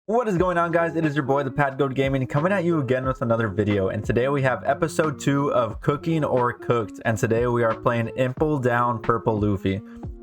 What is going on, guys? It is your boy the Pat Goat Gaming coming at you again with another video, and today we have episode 2 of Cooking or Cooked, and today we are playing IMPEL down Purple Luffy.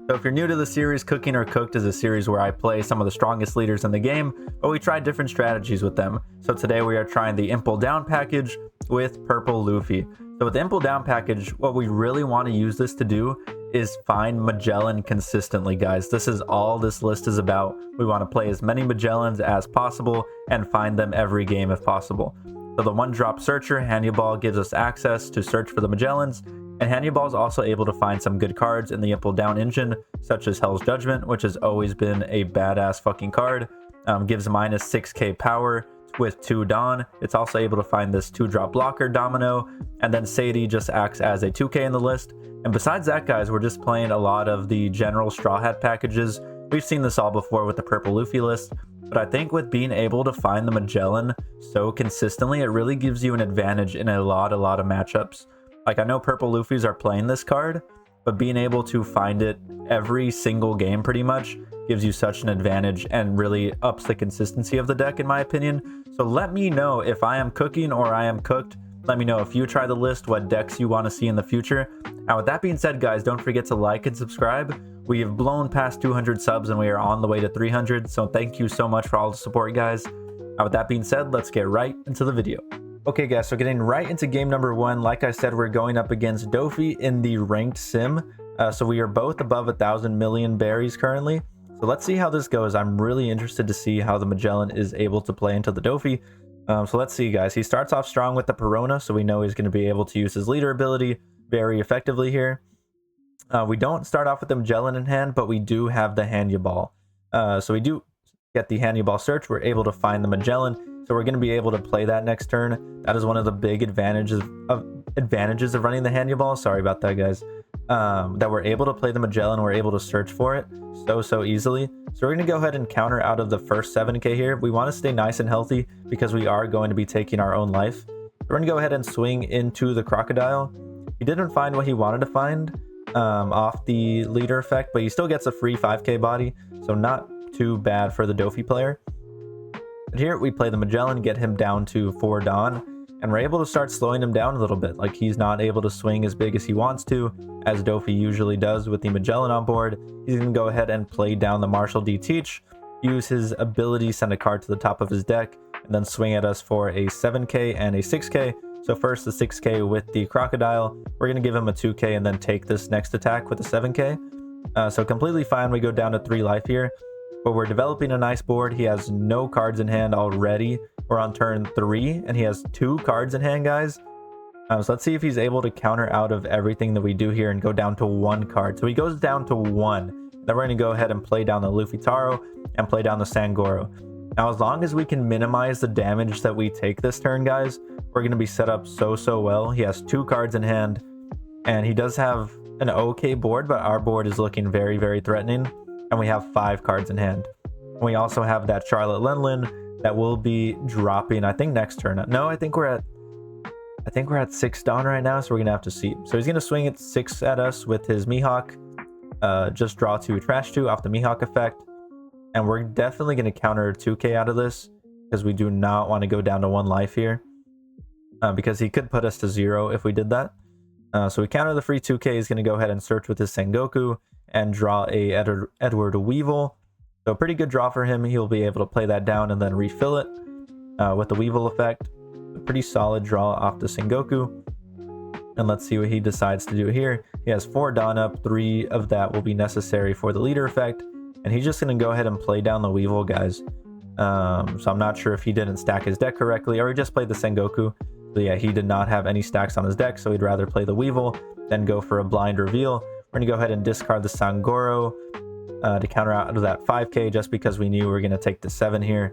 So if you're new to the series, Cooking or Cooked is a series where I play some of the strongest leaders in the game, but we try different strategies with them. So today we are trying the IMPEL down package with Purple Luffy. So with the IMPEL down package, what we really want to use this to do is find Magellan consistently, guys. This is all this list is about. We want to play as many Magellans as possible and find them every game if possible. So the one drop searcher, Hannibal, gives us access to search for the Magellans, and Hannibal is also able to find some good cards in the IMPEL down engine, such as Hell's Judgment, which has always been a badass fucking card. Gives minus 6k power with 2 Dawn. It's also able to find this 2-drop blocker Domino, and then Sadie just acts as a 2k in the list. And besides that, guys, we're just playing a lot of the general Straw Hat packages. We've seen this all before with the Purple Luffy list, but I think with being able to find the Magellan so consistently, it really gives you an advantage in a lot of matchups. Like, I know Purple Luffys are playing this card, but being able to find it every single game pretty much gives you such an advantage and really ups the consistency of the deck, in my opinion. So let me know if I am cooking or I am cooked. Let me know if you try the list, what decks you want to see in the future. And with that being said, guys, don't forget to like and subscribe. We have blown past 200 subs and we are on the way to 300. So thank you so much for all the support, guys. And with that being said, let's get right into the video. Okay, guys, so getting right into game number 1. Like I said, we're going up against DOFFY in the ranked sim. So we are both above 1,000 million berries currently. So let's see how this goes. I'm really interested to see how the Magellan is able to play into the DOFFY. So let's see, guys. He starts off strong with the Perona, so we know he's going to be able to use his leader ability very effectively here. We don't start off with the Magellan in hand, but we do have the Hannibal. So we do get the Hannibal search. We're able to find the Magellan, so we're going to be able to play that next turn. That is one of the big advantages of running the Hannibal. Sorry about that, guys. That we're able to play the Magellan. We're able to search for it so easily. So we're going to go ahead and counter out of the first 7k here. We want to stay nice and healthy because we are going to be taking our own life. We're going to go ahead and swing into the Crocodile. He didn't find what he wanted to find off the leader effect, but he still gets a free 5k body, so not too bad for the DOFFY player. But here we play the Magellan, get him down to 4 Dawn, and we're able to start slowing him down a little bit. Like, he's not able to swing as big as he wants to, as DOFFY usually does with the Magellan on board. He's going to go ahead and play down the Marshall D Teach, use his ability, send a card to the top of his deck, and then swing at us for a 7k and a 6k. So first the 6k with the Crocodile. We're going to give him a 2k and then take this next attack with a 7k. So completely fine. We go down to 3 life here. But we're developing a nice board. He has no cards in hand already. We're on turn 3 and he has 2 cards in hand, guys. So let's see if he's able to counter out of everything that we do here and go down to 1 card. So he goes down to 1. Then we're going to go ahead and play down the Luffy Taro and play down the Sangoro. Now, as long as we can minimize the damage that we take this turn, guys, we're going to be set up so well. He has 2 cards in hand, and he does have an okay board, but our board is looking very threatening, and we have 5 cards in hand. We also have that Charlotte Lenlin that will be dropping, I think, next turn. No, I think we're at 6 Dawn right now, so we're going to have to see. So he's going to swing at 6 at us with his Mihawk. Just draw 2, trash 2 off the Mihawk effect. And we're definitely going to counter 2k out of this because we do not want to go down to 1 life here. Because he could put us to 0 if we did that. So we counter the free 2k. He's going to go ahead and search with his Sengoku and draw a Edward Weevil. So pretty good draw for him. He'll be able to play that down and then refill it with the Weevil effect. A pretty solid draw off the Sengoku. And let's see what he decides to do here. He has 4 Dawn up. 3 of that will be necessary for the leader effect. And he's just going to go ahead and play down the Weevil, guys. So I'm not sure if he didn't stack his deck correctly or he just played the Sengoku. So yeah, he did not have any stacks on his deck, so he'd rather play the Weevil than go for a blind reveal. We're going to go ahead and discard the Sangoro to counter out of that 5k just because we knew we were going to take the 7 here.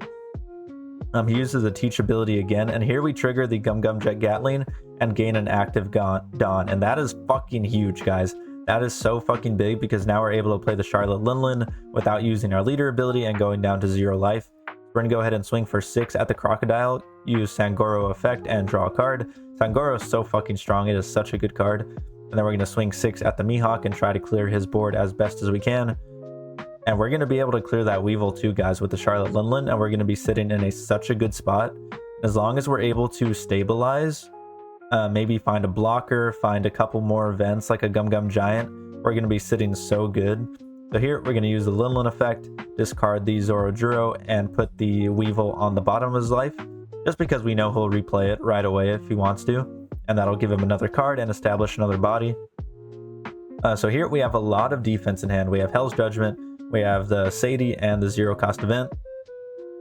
He uses the Teach ability again, and here we trigger the Gum Gum Jet Gatling and gain an active Dawn, and that is fucking huge, guys. That is so fucking big because now we're able to play the Charlotte Linlin without using our leader ability and going down to 0 life. We're going to go ahead and swing for 6 at the Crocodile, use Sangoro effect, and draw a card. Sangoro is so fucking strong. It is such a good card. And then we're going to swing 6 at the Mihawk and try to clear his board as best as we can. And we're going to be able to clear that Weevil too, guys, with the Charlotte Linlin, and we're going to be sitting in such a good spot. As long as we're able to stabilize, maybe find a blocker, find a couple more events like a Gum Gum Giant, we're going to be sitting so good. So here we're going to use the Linlin effect, discard the Zorojuro, and put the Weevil on the bottom of his life, just because we know he'll replay it right away if he wants to, and that'll give him another card and establish another body. So here we have a lot of defense in hand. We have Hell's Judgment, we have the Sadie, and the zero cost event.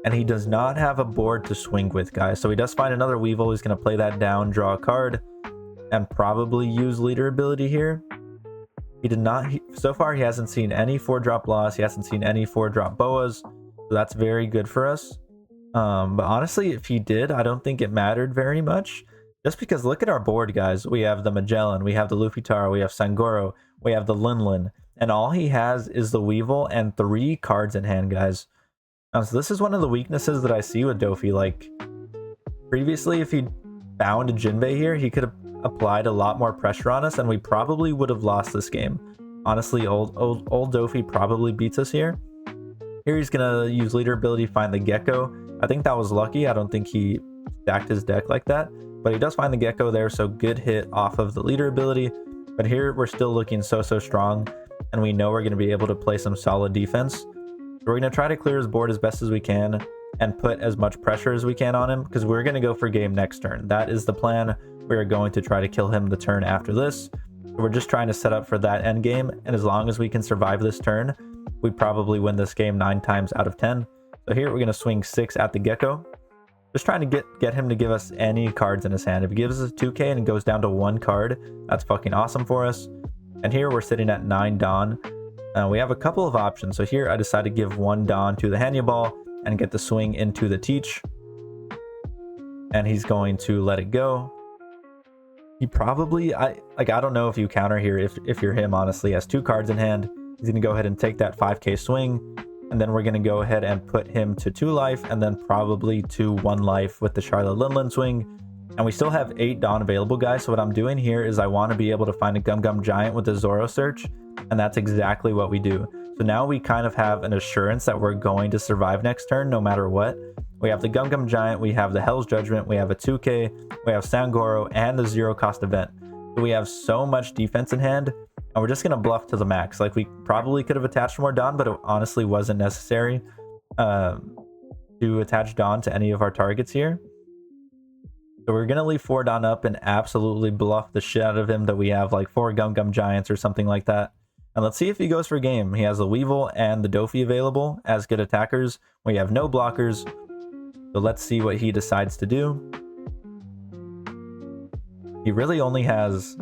And he does not have a board to swing with, guys. So he does find another Weevil. He's going to play that down, draw a card, and probably use leader ability here. He did not. So far, he hasn't seen any 4-drop loss. He hasn't seen any 4-drop boas. So that's very good for us. But honestly, if he did, I don't think it mattered very much. Just because look at our board, guys. We have the Magellan, we have the Luffy Taro, we have Sangoro, we have the Linlin. And all he has is the Weevil and 3 cards in hand, guys. So this is one of the weaknesses that I see with Doffy. Like, previously, if he found a Jinbei here, he could have applied a lot more pressure on us, and we probably would have lost this game. Honestly, old Doffy probably beats us here. Here he's going to use leader ability, find the Gecko. I think that was lucky. I don't think he stacked his deck like that. But he does find the Gecko there, so good hit off of the leader ability. But here we're still looking so strong, and we know we're going to be able to play some solid defense. We're going to try to clear his board as best as we can and put as much pressure as we can on him, because we're going to go for game next turn. That is the plan. We are going to try to kill him the turn after this. We're just trying to set up for that end game, and as long as we can survive this turn, we probably win this game 9 times out of 10. So here we're going to swing 6 at the Gecko. Just trying to get him to give us any cards in his hand. If he gives us a 2k and it goes down to 1 card, that's fucking awesome for us. And here we're sitting at 9 Dawn. We have a couple of options. So here I decided to give 1 Dawn to the Hannibal and get the swing into the Teach. And he's going to let it go. He probably, I don't know if you counter here if you're him, honestly. He has 2 cards in hand. He's going to go ahead and take that 5k swing. And then we're going to go ahead and put him to 2 life and then probably to 1 life with the Charlotte Linlin swing. And we still have 8 Dawn available, guys. So what I'm doing here is I want to be able to find a Gum Gum Giant with the Zoro search. And that's exactly what we do. So now we kind of have an assurance that we're going to survive next turn no matter what. We have the Gum Gum Giant, we have the Hell's Judgment, we have a 2k, we have Sangoro, and the zero cost event. So we have so much defense in hand, and we're just going to bluff to the max. Like, we probably could have attached more Dawn, but it honestly wasn't necessary to attach Dawn to any of our targets here. So we're going to leave 4 Dawn up and absolutely bluff the shit out of him that we have like 4 Gum Gum Giants or something like that. And let's see if he goes for game. He has the Weevil and the Doffy available as good attackers. We have no blockers. So let's see what he decides to do. He really only has...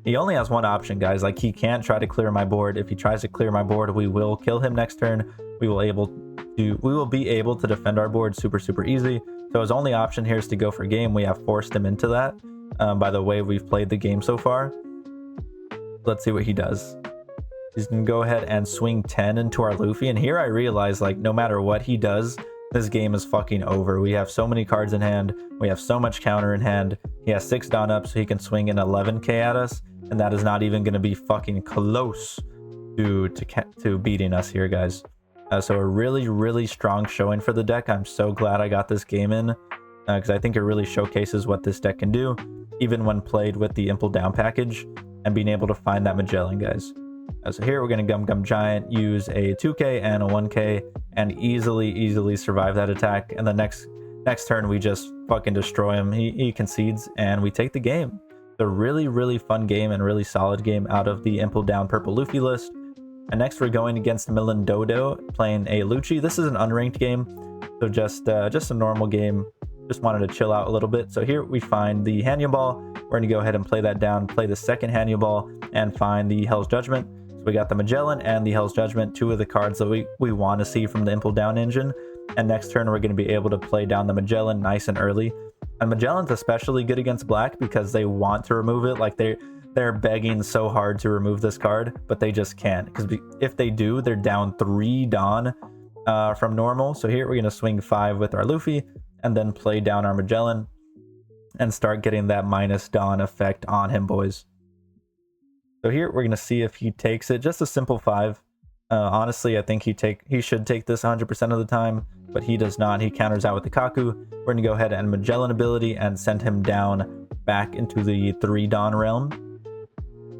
He only has one option, guys. Like, he can't try to clear my board. If he tries to clear my board, we will kill him next turn. We will be able to defend our board super easy. So his only option here is to go for game. We have forced him into that by the way we've played the game so far. Let's see what he does. He's gonna go ahead and swing 10 into our Luffy, and here I realize, like, no matter what he does, this game is fucking over. We have so many cards in hand. We have so much counter in hand. He has 6 Dawn up, so he can swing an 11k at us, and that is not even going to be fucking close to beating us here, guys. So a really strong showing for the deck. I'm so glad I got this game in, because I think it really showcases what this deck can do, even when played with the IMPEL down package and being able to find that Magellan, guys. So here we're going to Gum Gum Giant, use a 2k and a 1k, and easily survive that attack. And the next turn we just fucking destroy him. He concedes and we take the game. It's a really fun game and really solid game out of the IMPEL down purple Luffy list. And next we're going against Dodo, playing a LUCCI. This is an unranked game, so just a normal game. Just wanted to chill out a little bit. So here we find the Hannibal. We're going to go ahead and play that down, play the second Hannibal, and find the Hell's Judgment. So we got the Magellan and the Hell's Judgment, 2 of the cards that we want to see from the IMPEL down engine. And next turn we're going to be able to play down the Magellan nice and early. And Magellan's especially good against black because they want to remove it. Like, they're begging so hard to remove this card, but they just can't, because if they do, they're down 3 Dawn from normal. So here we're going to swing 5 with our Luffy and then play down our Magellan and start getting that minus Dawn effect on him, boys. So here we're going to see if he takes it. Just a simple 5. Honestly, I think he should take this 100% of the time, but he does not. He counters out with the Kaku. We're going to go ahead and Magellan ability and send him down back into the 3 Dawn realm.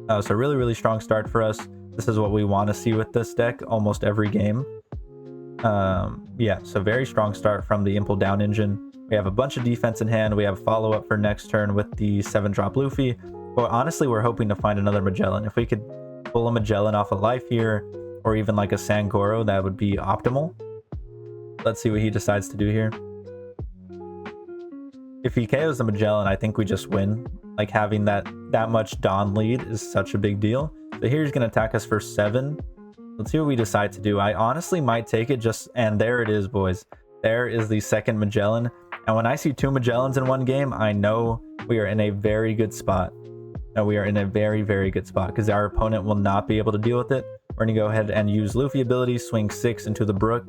So really, really strong start for us. This is what we want to see with this deck almost every game. Yeah, so very strong start from the IMPEL down engine. We have a bunch of defense in hand. We have follow-up for next turn with the 7-drop Luffy. But honestly, we're hoping to find another Magellan. If we could pull a Magellan off of life here, or even like a Sangoro, that would be optimal. Let's see what he decides to do here. If he KOs the Magellan, I think we just win. Like, having that much Dawn lead is such a big deal. So here he's going to attack us for 7. Let's see what we decide to do. I honestly might take it just... And there it is, boys. There is the second Magellan. And when I see 2 Magellans in one game, I know we are in a very good spot. No, we are in a very, very good spot because our opponent will not be able to deal with it. We're going to go ahead and use Luffy ability, swing 6 into the Brook.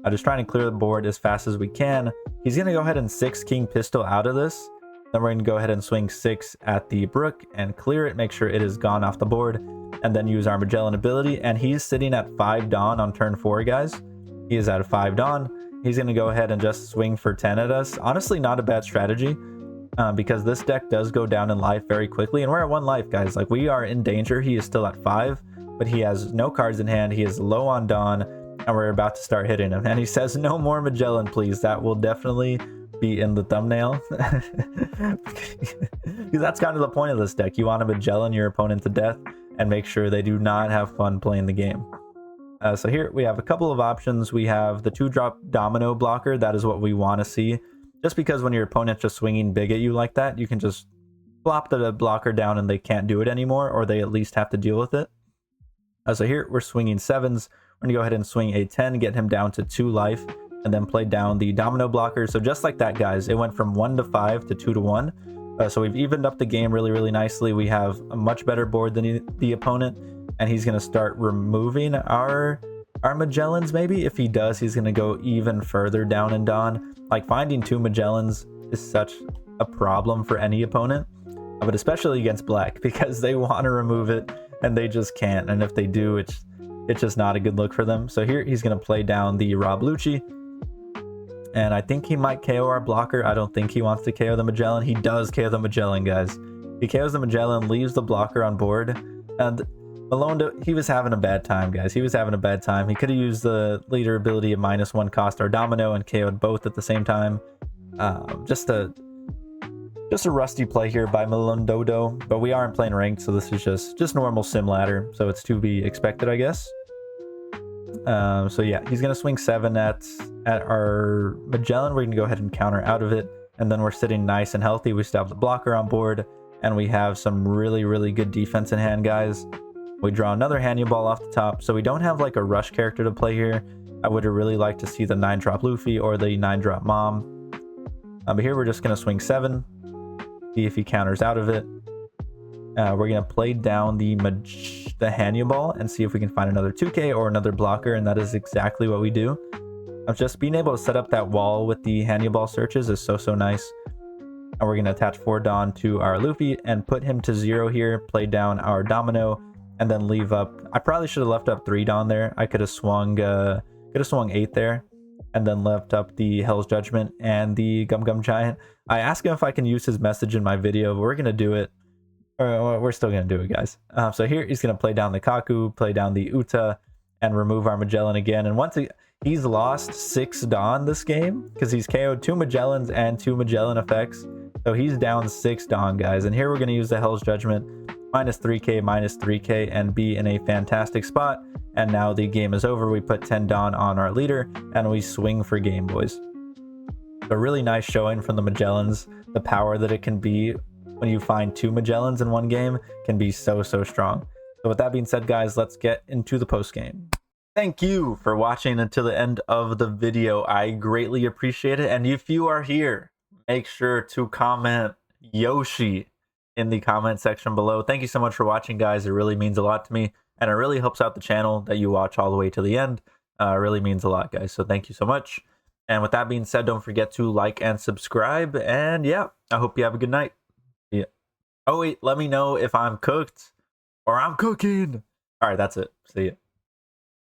I'm just trying to clear the board as fast as we can. He's going to go ahead and 6 King Pistol out of this. Then we're going to go ahead and swing 6 at the Brook and clear it, make sure it is gone off the board, and then use our Magellan ability. And he's sitting at 5 Dawn on turn 4, guys. He is at 5 Dawn. He's going to go ahead and just swing for 10 at us. Honestly, not a bad strategy. Because this deck does go down in life very quickly, and we're at 1 life, guys. Like, we are in danger. He is still at 5, but he has no cards in hand. He is low on Dawn, and we're about to start hitting him. And he says, "No more Magellan, please." That will definitely be in the thumbnail. Because that's kind of the point of this deck. You want to Magellan your opponent to death and make sure they do not have fun playing the game. So here we have a couple of options. We have the 2-drop Domino blocker. That is what we want to see. Just because when your opponent's just swinging big at you like that, you can just flop the blocker down and they can't do it anymore, or they at least have to deal with it. So here we're swinging 7s. We're going to go ahead and swing a 10, get him down to 2 life, and then play down the Domino blocker. So just like that, guys, it went from 1 to 5 to 2 to 1. So we've evened up the game really, really nicely. We have a much better board than the opponent, and he's going to start removing our Magellans. Maybe if he does, he's going to go even further down in Dawn. Like, finding 2 Magellans is such a problem for any opponent, but especially against black, because they want to remove it and they just can't. And if they do, it's just not a good look for them. So here he's going to play down the Rob Lucci, and I think he might KO our blocker. I don't think he wants to KO the Magellan. He does KO the Magellan, guys. He KOs the Magellan, leaves the blocker on board, and Malone, he was having a bad time, guys. He was having a bad time. He could have used the leader ability of -1 cost our Domino and KO'd both at the same time. Just a rusty play here by Malone Dodo, but we aren't playing ranked, so this is just normal sim ladder, so it's to be expected, I guess. So yeah, he's gonna swing 7 at our Magellan. We're gonna go ahead and counter out of it, and then we're sitting nice and healthy. We still have the blocker on board, and we have some really, really good defense in hand, guys. We draw another Hanyu Ball off the top, so we don't have like a rush character to play here. I would have really liked to see the 9-drop Luffy or the 9-drop Mom. But here we're just going to swing 7, see if he counters out of it. We're going to play down the Hanyu Ball and see if we can find another 2K or another blocker, and that is exactly what we do. Just being able to set up that wall with the Hanyu Ball searches is so nice. And we're going to attach 4 Dawn to our Luffy and put him to 0 here, play down our Domino, and then leave up... I probably should have left up 3 Dawn there. I could have swung 8 there, and then left up the Hell's Judgment and the Gum Gum Giant. I asked him if I can use his message in my video, but we're going to do it. We're still going to do it, guys. So here he's going to play down the Kaku, play down the Uta, and remove our Magellan again. And once he's lost 6 Dawn this game, because he's KO'd 2 Magellans and 2 Magellan effects. So he's down 6 Dawn, guys. And here we're going to use the Hell's Judgment, -3K, -3K, and be in a fantastic spot. And now the game is over. We put 10 Dawn on our leader, and we swing for game, boys. A really nice showing from the Magellans. The power that it can be when you find 2 Magellans in one game can be so strong. So with that being said, guys, let's get into the post game. Thank you for watching until the end of the video. I greatly appreciate it. And if you are here, make sure to comment Yoshi in the comment section below. Thank you so much for watching, guys. It really means a lot to me, and it really helps out the channel that you watch all the way to the end. It really means a lot, guys. So thank you so much. And with that being said, don't forget to like and subscribe. And yeah, I hope you have a good night. Yeah. Oh wait, let me know if I'm cooked or I'm cooking. All right, that's it. See ya.